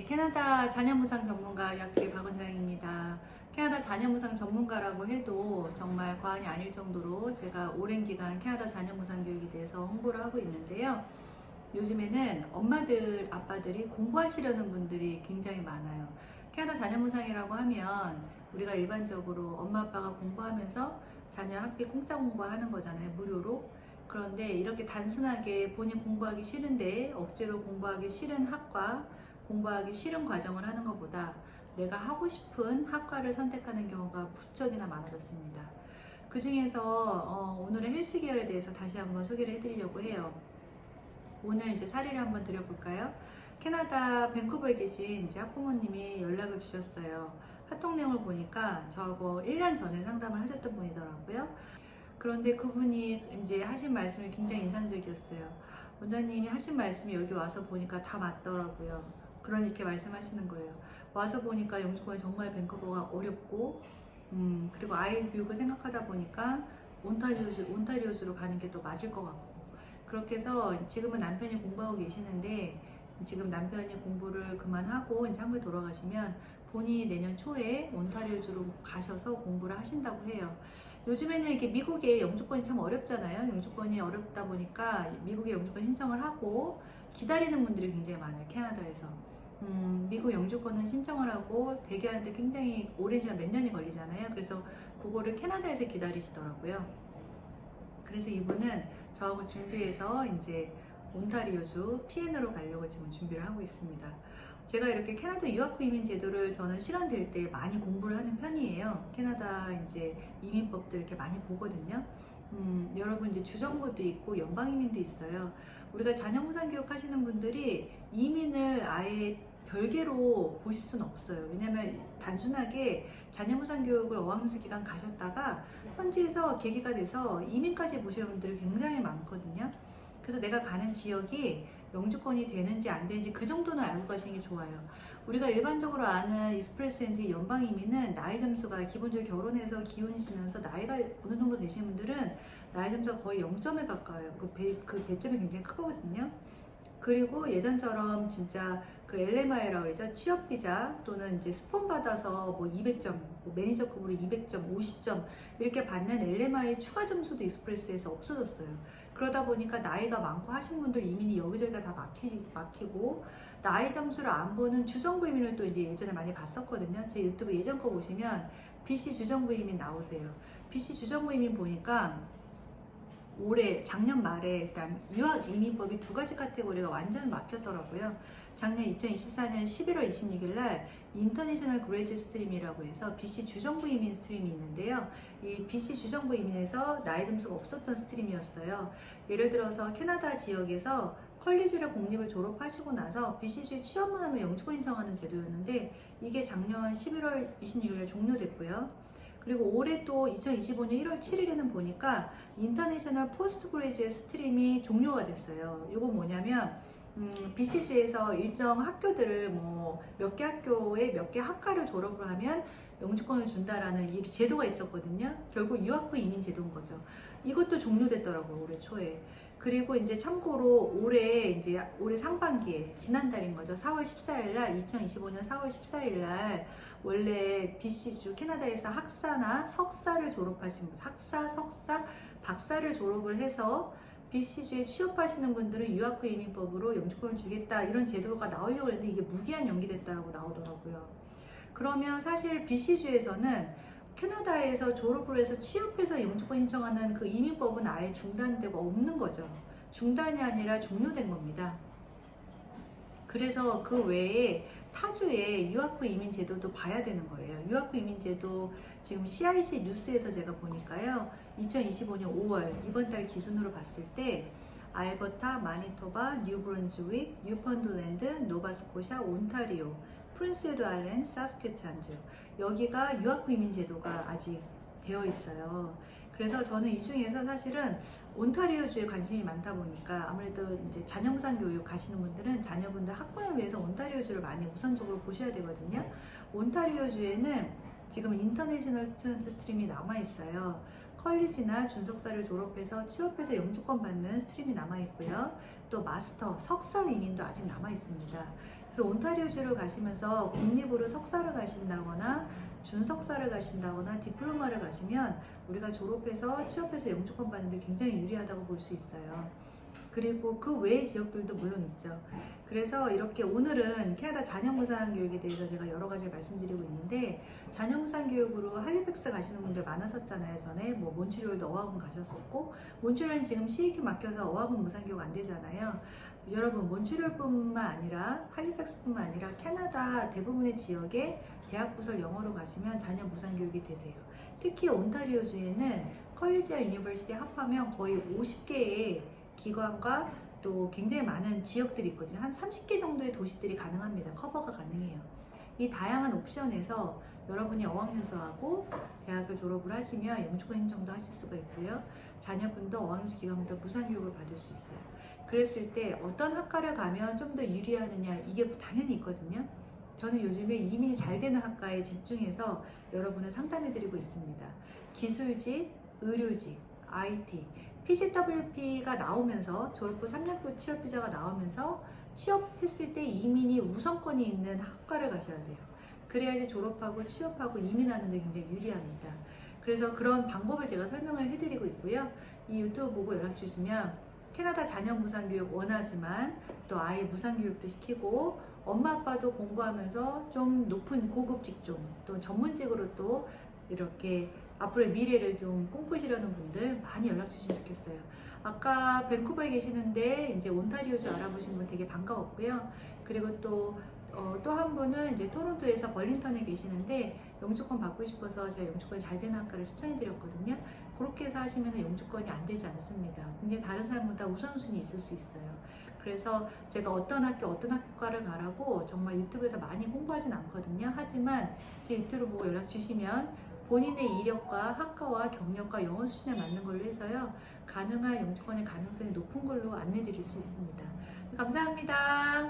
네, 캐나다 자녀무상 전문가 유학생 박원장입니다. 캐나다 자녀무상 전문가라고 해도 정말 과언이 아닐 정도로 제가 오랜 기간 캐나다 자녀무상 교육에 대해서 홍보를 하고 있는데요. 요즘에는 엄마들, 아빠들이 공부하시려는 분들이 굉장히 많아요. 캐나다 자녀무상이라고 하면 우리가 일반적으로 엄마, 아빠가 공부하면서 자녀 학비 공짜 공부하는 거잖아요. 무료로. 그런데 이렇게 단순하게 본인 공부하기 싫은데 억지로 공부하기 싫은 학과, 공부하기 싫은 과정을 하는 것보다 내가 하고 싶은 학과를 선택하는 경우가 부쩍이나 많아졌습니다. 그 중에서 오늘은 헬스 계열에 대해서 다시 한번 소개를 해드리려고 해요. 오늘 이제 사례를 한번 드려볼까요? 캐나다 밴쿠버에 계신 이제 학부모님이 연락을 주셨어요. 카톡 내용을 보니까 저하고 1년 전에 상담을 하셨던 분이더라고요. 그런데 그분이 이제 하신 말씀이 굉장히 인상적이었어요. 원장님이 하신 말씀이 여기 와서 보니까 다 맞더라고요. 그렇게 말씀하시는 거예요. 와서 보니까 영주권이 정말 밴쿠버가 어렵고, 그리고 아이 교육을 생각하다 보니까 온타리오주로 가는 게 또 맞을 것 같고, 그렇게 해서 지금은 남편이 공부하고 계시는데, 지금 남편이 공부를 그만하고 이제 한국에 돌아가시면 본인이 내년 초에 온타리오주로 가셔서 공부를 하신다고 해요. 요즘에는 이렇게 미국의 영주권이 참 어렵잖아요. 영주권이 어렵다 보니까 미국의 영주권 신청을 하고 기다리는 분들이 굉장히 많아요. 캐나다에서. 미국 영주권은 신청을 하고 대기하는데 굉장히 오랜 시간 몇 년이 걸리잖아요. 그래서 그거를 캐나다에서 기다리시더라고요. 그래서 이분은 저하고 준비해서 이제 온타리오주 PN으로 가려고 지금 준비를 하고 있습니다. 제가 이렇게 캐나다 유학 후 이민 제도를 저는 시간 될 때 많이 공부를 하는 편이에요. 캐나다 이제 이민법들 이렇게 많이 보거든요. 여러분 이제 주정부도 있고 연방 이민도 있어요. 우리가 자녀무상 교육 하시는 분들이 이민을 아예 별개로 보실 수는 없어요. 왜냐면 단순하게 자녀무상 교육을 어학연수 기간 가셨다가 현지에서 계기가 돼서 이민까지 보시는 분들이 굉장히 많거든요. 그래서 내가 가는 지역이 영주권이 되는지 안 되는지 그 정도는 알고 가시는 게 좋아요. 우리가 일반적으로 아는 익스프레스 엔트리 연방 이민은 나이 점수가 기본적으로 결혼해서 기혼이시면서 나이가 어느 정도 되시는 분들은 나이 점수가 거의 0점에 가까워요. 그 배점이 굉장히 크거든요. 그리고 예전처럼 진짜 그 LMI라고 그러죠. 취업비자 또는 이제 스폰 받아서 뭐 200점, 뭐 매니저급으로 200점, 50점 이렇게 받는 LMI 추가 점수도 익스프레스에서 없어졌어요. 그러다 보니까 나이가 많고 하신 분들 이민이 여기저기가 다 막히고 나이 점수를 안 보는 주정부 이민을 또 이제 예전에 많이 봤었거든요. 제 유튜브 예전 거 보시면 BC 주정부 이민 나오세요. BC 주정부 이민 보니까 올해 작년 말에 일단 유학 이민법이 두 가지 카테고리가 완전 막혔더라고요. 작년 2024년 11월 26일 날 인터내셔널 그레이지 스트림이라고 해서 BC 주정부 이민 스트림이 있는데요. 이 BC 주정부 이민에서 나이 점수가 없었던 스트림이었어요. 예를 들어서 캐나다 지역에서 컬리지를 공립을 졸업하시고 나서 BC주에 취업만 하면 영주권 신청하는 제도였는데 이게 작년 11월 26일에 종료됐고요. 그리고 올해 또 2025년 1월 7일에는 보니까 인터내셔널 포스트 그레이지에 스트림이 종료가 됐어요. 이건 뭐냐면 BC주에서 일정 학교들을 뭐 몇 개 학교에 몇 개 학과를 졸업을 하면 영주권을 준다라는 이 제도가 있었거든요. 결국 유학 후 이민 제도인 거죠. 이것도 종료됐더라고요, 올해 초에. 그리고 이제 참고로 올해 상반기에 지난달인 거죠. 4월 14일 날 2025년 4월 14일 날 원래 BC주 캐나다에서 학사나 석사를 졸업하신 분, 학사, 석사, 박사를 졸업을 해서 BC주에 취업하시는 분들은 유학 후 이민법으로 영주권을 주겠다 이런 제도가 나오려고 했는데 이게 무기한 연기됐다라고 나오더라고요. 그러면 사실 BC주에서는 캐나다에서 졸업을 해서 취업해서 영주권 신청하는 그 이민법은 아예 중단되고 없는 거죠. 중단이 아니라 종료된 겁니다. 그래서 그 외에 타주의 유학 후 이민 제도도 봐야 되는 거예요. 유학 후 이민 제도 지금 CIC 뉴스에서 제가 보니까요. 2025년 5월 이번 달 기준으로 봤을 때 알버타, 마니토바, 뉴브런즈윅, 뉴펀드랜드, 노바스코샤, 온타리오, 프린스 에드 아일랜드, 사스큐찬주 여기가 유학 후 이민 제도가 아직 되어 있어요. 그래서 저는 이 중에서 사실은 온타리오주에 관심이 많다 보니까 아무래도 이제 자녀무상 교육 가시는 분들은 자녀분들 학군을 위해서 온타리오주를 많이 우선적으로 보셔야 되거든요. 온타리오주에는 지금 인터내셔널 스튜던트 스트림이 남아 있어요. 컬리지나 준석사를 졸업해서 취업해서 영주권 받는 스트림이 남아 있고요. 또 마스터, 석사 이민도 아직 남아 있습니다. 그래서 온타리오주를 가시면서 국립으로 석사를 가신다거나 준석사를 가신다거나 디플로마를 가시면 우리가 졸업해서 취업해서 영주권 받는 데 굉장히 유리하다고 볼 수 있어요. 그리고 그 외의 지역들도 물론 있죠. 그래서 이렇게 오늘은 캐나다 자녀무상 교육에 대해서 제가 여러 가지 말씀드리고 있는데, 자녀무상 교육으로 할리팩스 가시는 분들 많았었잖아요. 전에 뭐 몬트리올도 어학원 가셨었고, 몬트리올은 지금 CEQ 막혀서 어학원 무상 교육 안 되잖아요. 여러분, 몬트리올뿐만 아니라 할리팩스뿐만 아니라 캐나다 대부분의 지역에 대학 부설 영어로 가시면 자녀 무상 교육이 되세요. 특히 온타리오주에는 컬리지얼 유니버시티 합하면 거의 50개의 기관과 또 굉장히 많은 지역들이 있거든요. 한 30개 정도의 도시들이 가능합니다. 커버가 가능해요. 이 다양한 옵션에서 여러분이 어학연수하고 대학을 졸업을 하시면 영주권 신청도 하실 수가 있고요. 자녀분도 어학연수 기간부터 무상교육을 받을 수 있어요. 그랬을 때 어떤 학과를 가면 좀 더 유리하느냐, 이게 당연히 있거든요. 저는 요즘에 이민이 잘 되는 학과에 집중해서 여러분을 상담해드리고 있습니다. 기술직, 의료직, IT, PCWP가 나오면서, 졸업 후 3년 후 취업 비자가 나오면서 취업했을 때 이민이 우선권이 있는 학과를 가셔야 돼요. 그래야지 졸업하고 취업하고 이민하는 데 굉장히 유리합니다. 그래서 그런 방법을 제가 설명을 해드리고 있고요. 이 유튜브 보고 연락 주시면 캐나다 자녀 무상교육 원하지만 또 아이 무상교육도 시키고 엄마 아빠도 공부하면서 좀 높은 고급 직종 또 전문직으로 또 이렇게 앞으로의 미래를 좀 꿈꾸시려는 분들 많이 연락 주시면 좋겠어요. 아까 밴쿠버에 계시는데 이제 온타리오주 알아보신 분 되게 반가웠고요. 그리고 또 한 분은 이제 토론토에서 벌링턴에 계시는데 영주권 받고 싶어서 제가 영주권이 잘 되는 학과를 추천해 드렸거든요. 그렇게 해서 하시면 영주권이 안 되지 않습니다. 근데 다른 사람보다 우선순위 있을 수 있어요. 그래서 제가 어떤 학교, 어떤 학과를 가라고 정말 유튜브에서 많이 홍보하진 않거든요. 하지만 제 유튜브 보고 연락 주시면 본인의 이력과 학과와 경력과 영어 수준에 맞는 걸로 해서요. 가능한 영주권의 가능성이 높은 걸로 안내 드릴 수 있습니다. 감사합니다.